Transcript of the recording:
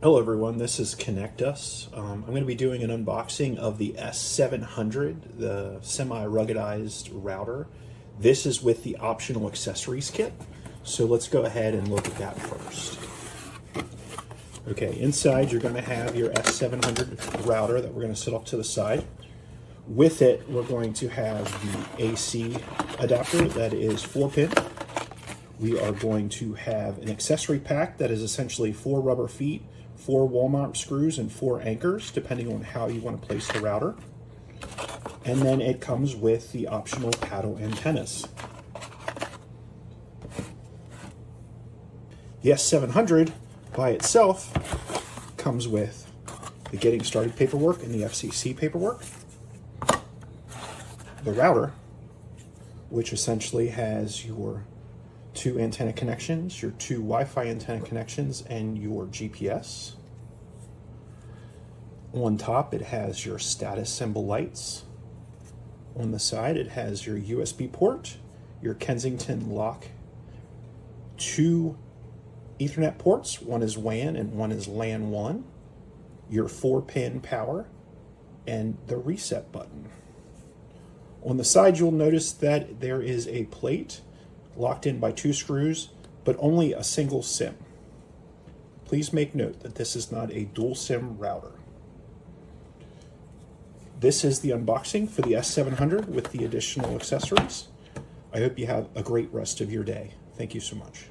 Hello everyone, this is ConnectUs. I'm going to be doing an unboxing of the S700, the semi-ruggedized router. This is with the optional accessories kit, so let's go ahead and look at that first. Okay, inside you're going to have your S700 router that we're going to set off to the side. With it, we're going to have the AC adapter that is 4-pin. We are going to have an accessory pack that is essentially 4 rubber feet, 4 wall mount screws, and 4 anchors, depending on how you want to place the router. And then it comes with the optional paddle antennas. The S700 by itself comes with the getting started paperwork and the FCC paperwork. The router, which essentially has your 2 antenna connections, your 2 Wi-Fi antenna connections, and your GPS. On top, it has your status symbol lights. On the side, it has your USB port, your Kensington lock, 2 Ethernet ports, one is WAN and one is LAN 1, your 4-pin power, and the reset button. On the side, you'll notice that there is a plate locked in by 2 screws, but only a single SIM. Please make note that this is not a dual SIM router. This is the unboxing for the S700 with the additional accessories. I hope you have a great rest of your day. Thank you so much.